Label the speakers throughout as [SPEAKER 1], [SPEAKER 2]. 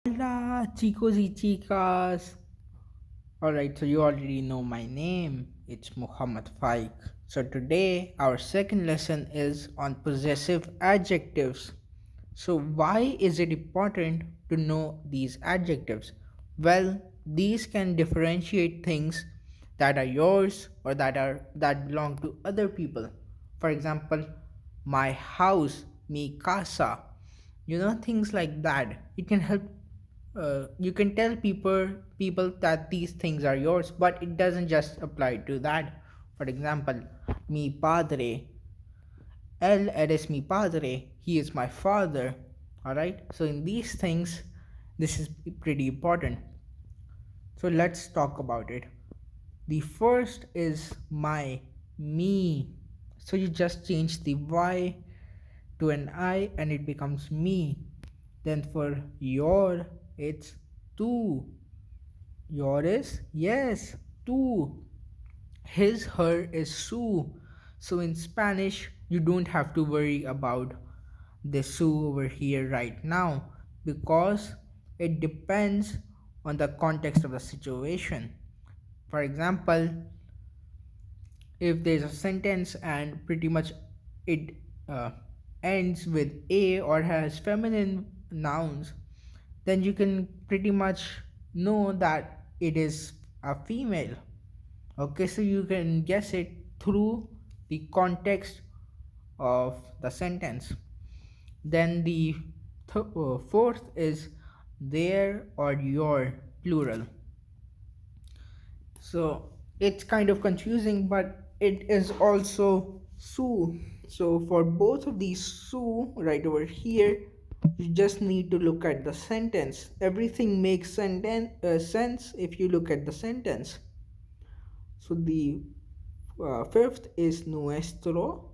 [SPEAKER 1] Hola, chicos y chicas. Alright, so you already know my name. It's Muhammad Faik. So today, our second lesson is on possessive adjectives. So, why is it important to know these adjectives? Well, these can differentiate things that are yours or that belong to other people. For example, my house, mi casa. Things like that. It can help. You can tell people that these things are yours, but it doesn't just apply to that. For example, mi padre. Él eres mi padre. He is my father. Alright? So, in these things, this is pretty important. So, let's talk about it. The first is my, me. So, you just change the Y to an I and it becomes me. Then for your, it's tú. Your is, yes, tú. His, her is su. So in Spanish, you don't have to worry about the su over here right now because it depends on the context of the situation. For example, if there's a sentence and pretty much it uh, ends with a or has feminine nouns, then you can pretty much know that it is a female. Okay, so you can guess it through the context of the sentence. Then the fourth is their or your, plural. So it's kind of confusing, but it is also su. So for both of these su right over here, you just need to look at the sentence. Everything makes sense if you look at the sentence. So the fifth is nuestro,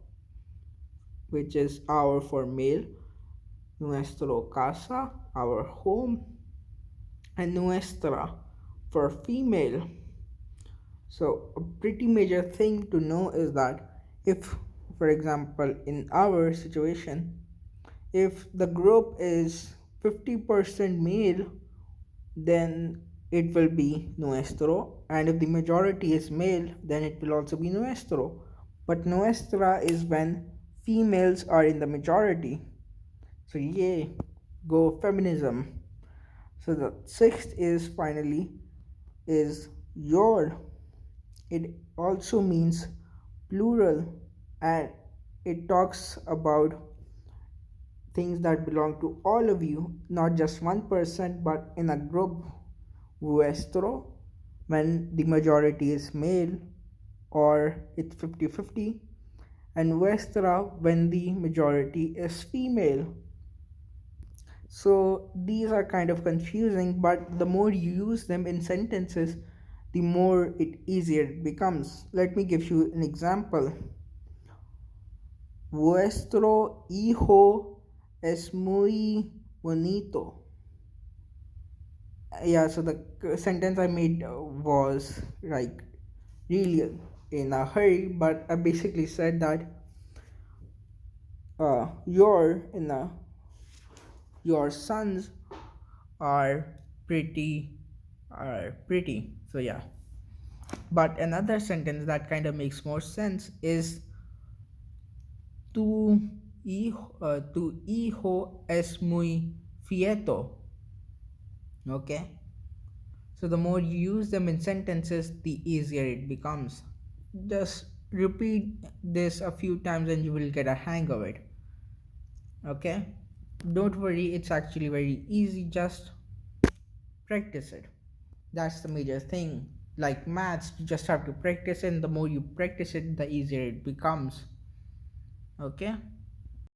[SPEAKER 1] which is our for male, nuestro casa, our home, and nuestra for female. So, a pretty major thing to know is that if, for example, in our situation, if the group is 50% male, then it will be nuestro, and if the majority is male, then it will also be nuestro. But nuestra is when females are in the majority. So, yay, go feminism. So, the sixth is finally is your. It also means plural and it talks about things that belong to all of you, not just one person, but in a group. Vuestro, when the majority is male or it's 50-50, and vuestra when the majority is female. So these are kind of confusing, but the more you use them in sentences, the more it easier it becomes. Let me give you an example. Vuestro hijo es muy bonito. Yeah, so the sentence I made was like really in a hurry, but I basically said that your in a your sons are pretty pretty. So yeah. But another sentence that kind of makes more sense is tu hijo es muy quieto. Okay? So the more you use them in sentences, the easier it becomes. Just repeat this a few times and you will get a hang of it. Okay? Don't worry, it's actually very easy, just practice it. That's the major thing. Like maths, you just have to practice it, and the more you practice it, the easier it becomes. Okay?